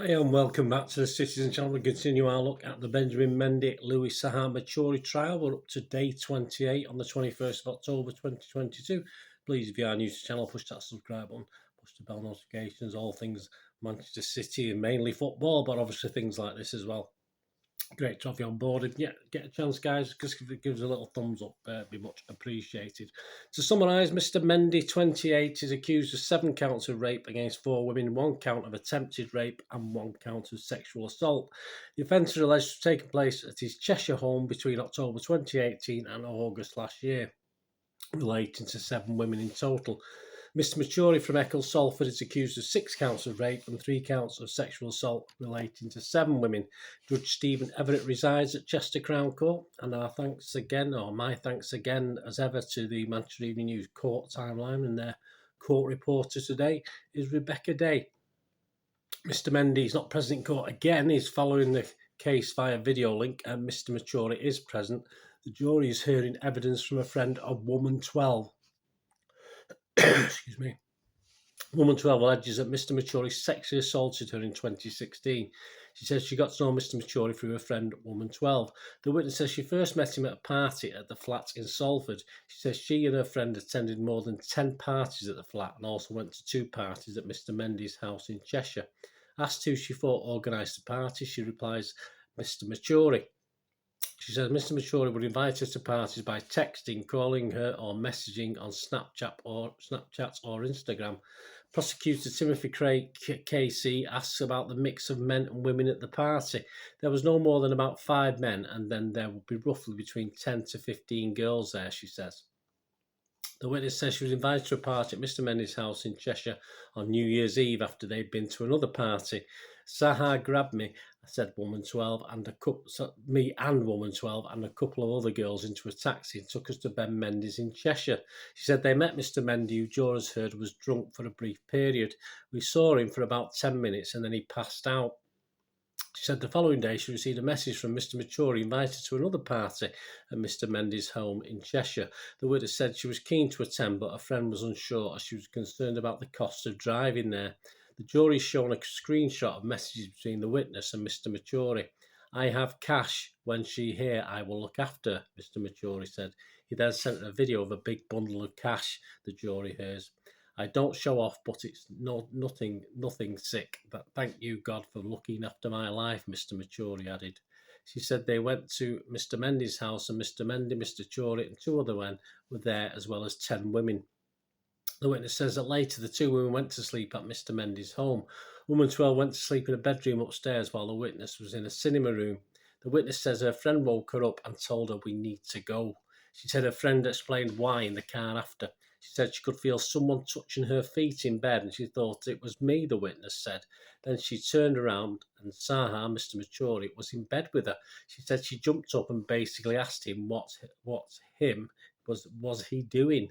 Hi and welcome back to the Citizen Channel. We continue our look at the Benjamin Mendy Louis Saha Matturie trial. We're up to day 28 on the 21st of October 2022. Please, if you are new to the channel, push that subscribe button, push the bell notifications, all things Manchester City and mainly football, but obviously things like this as well. Great to have you on board. If you get a chance, guys, just give us a little thumbs up. Be much appreciated. To summarise, Mr. Mendy, 28, is accused of 7 counts of rape against 4 women, 1 count of attempted rape and 1 count of sexual assault. The offence is alleged to have taken place at his Cheshire home between October 2018 and August last year, relating to 7 women in total. Mr. Matturie from Eccles, Salford, is accused of 6 counts of rape and 3 counts of sexual assault relating to 7 women. Judge Stephen Everett resides at Chester Crown Court, and my thanks again, as ever, to the Manchester Evening News court timeline, and their court reporter today is Rebecca Day. Mr. Mendy is not present in court again. He's following the case via video link, and Mr. Matturie is present. The jury is hearing evidence from a friend of woman 12. Excuse me. Woman 12 alleges that Mr. Matturie sexually assaulted her in 2016. She says she got to know Mr. Matturie through her friend, Woman 12. The witness says she first met him at a party at the flat in Salford. She says she and her friend attended more than 10 parties at the flat and also went to 2 parties at Mr. Mendy's house in Cheshire. Asked who she thought organised the party, she replies, Mr. Matturie. She says Mr. Matturie would invite her to parties by texting, calling her or messaging on Snapchat or Instagram. Prosecutor Timothy Craig KC asks about the mix of men and women at the party. There was no more than about 5 men, and then there would be roughly between 10 to 15 girls there, she says. The witness says she was invited to a party at Mr. Mendy's house in Cheshire on New Year's Eve after they'd been to another party. Saha grabbed me, said Woman 12, me and Woman 12 and a couple of other girls into a taxi and took us to Ben Mendy's in Cheshire. She said they met Mr. Mendy, who jurors heard was drunk for a brief period. We saw him for about 10 minutes and then he passed out. She said the following day she received a message from Mr. Matturie invited to another party at Mr. Mendy's home in Cheshire. The witness said she was keen to attend, but her friend was unsure as she was concerned about the cost of driving there. The jury's shown a screenshot of messages between the witness and Mr. Matturie. I have cash. When she here, I will look after, Mr. Matturie said. He then sent a video of a big bundle of cash, the jury hears. I don't show off, but it's nothing sick. But thank you, God, for looking after my life, Mr. Matturie added. She said they went to Mr. Mendy's house and Mr. Mendy, Mr. Matturie and 2 other men were there, as well as 10 women. The witness says that later the 2 women went to sleep at Mr. Mendy's home. Woman 12 went to sleep in a bedroom upstairs while the witness was in a cinema room. The witness says her friend woke her up and told her we need to go. She said her friend explained why in the car after. She said she could feel someone touching her feet in bed and she thought it was me, the witness said. Then she turned around and Saha, Mr. Matturie, was in bed with her. She said she jumped up and basically asked him what was he doing?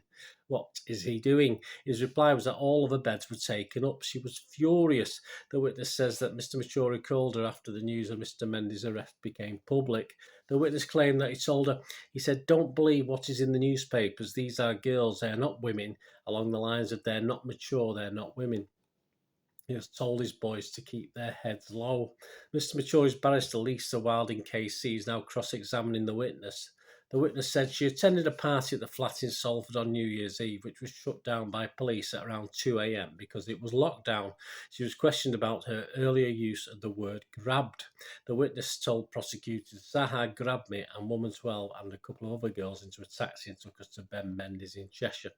What is he doing? His reply was that all of the beds were taken up. She was furious. The witness says that Mr. Matturie called her after the news of Mr. Mendy's arrest became public. The witness claimed that he told her, he said, don't believe what is in the newspapers. These are girls, they're not women, along the lines of they're not mature, they're not women. He has told his boys to keep their heads low. Mr. Matturie's barrister, Lisa Wilding KC, is now cross-examining the witness. The witness said she attended a party at the flat in Salford on New Year's Eve, which was shut down by police at around 2 a.m. because it was locked down. She was questioned about her earlier use of the word grabbed. The witness told prosecutors, Saha grabbed me and Woman 12 and a couple of other girls into a taxi and took us to Ben Mendy's in Cheshire.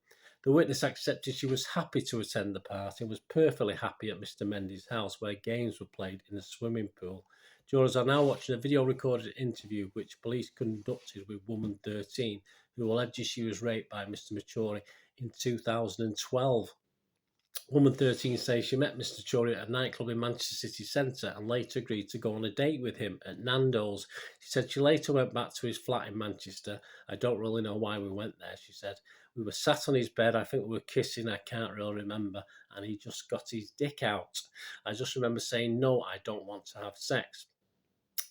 The witness accepted she was happy to attend the party and was perfectly happy at Mr. Mendy's house where games were played in a swimming pool. Jurors are now watching a video-recorded interview which police conducted with Woman 13, who alleges she was raped by Mr. Matturie in 2012. Woman 13 says she met Mr. Matturie at a nightclub in Manchester City Centre and later agreed to go on a date with him at Nando's. She said she later went back to his flat in Manchester. I don't really know why we went there, she said. We were sat on his bed, I think we were kissing, I can't really remember, and he just got his dick out. I just remember saying, no, I don't want to have sex.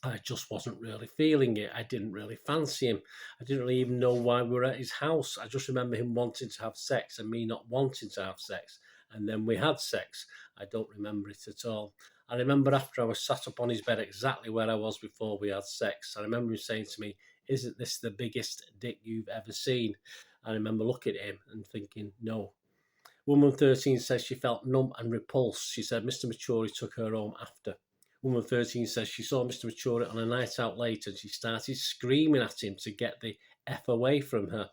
I just wasn't really feeling it. I didn't really fancy him. I didn't really even know why we were at his house. I just remember him wanting to have sex and me not wanting to have sex. And then we had sex. I don't remember it at all. I remember after I was sat up on his bed exactly where I was before we had sex. I remember him saying to me, "Isn't this the biggest dick you've ever seen?" I remember looking at him and thinking, no. Woman 13 says she felt numb and repulsed. She said Mr. Matturie took her home after. Woman 13 says she saw Mr. Matturie on a night out later and she started screaming at him to get the F away from her.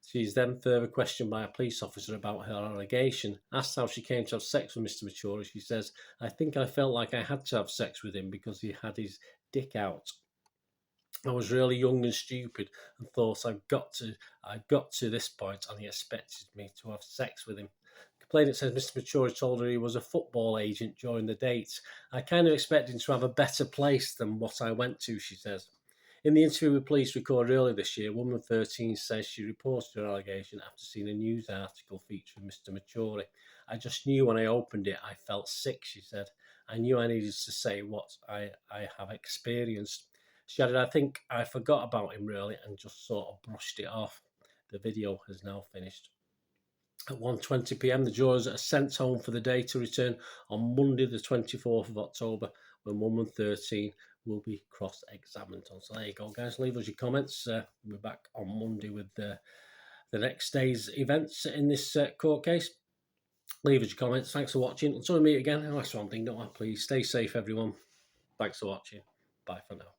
She is then further questioned by a police officer about her allegation. Asked how she came to have sex with Mr. Matturie, she says, "I think I felt like I had to have sex with him because he had his dick out. I was really young and stupid and thought I got to this point and he expected me to have sex with him." The complainant says Mr. Matturie told her he was a football agent during the date. "I kind of expected him to have a better place than what I went to," she says. In the interview with police recorded earlier this year, woman 13 says she reported her allegation after seeing a news article featuring Mr. Matturie. "I just knew when I opened it I felt sick," she said. "I knew I needed to say what I have experienced." She added, "I think I forgot about him really and just sort of brushed it off." The video has now finished. At 1:20 p.m, the jurors are sent home for the day to return on Monday the 24th of October when woman 13 will be cross-examined. So there you go, guys. Leave us your comments. We're back on Monday with the next day's events in this court case. Leave us your comments. Thanks for watching. Until we meet again, that's one thing, don't I? Please stay safe, everyone. Thanks for watching. Bye for now.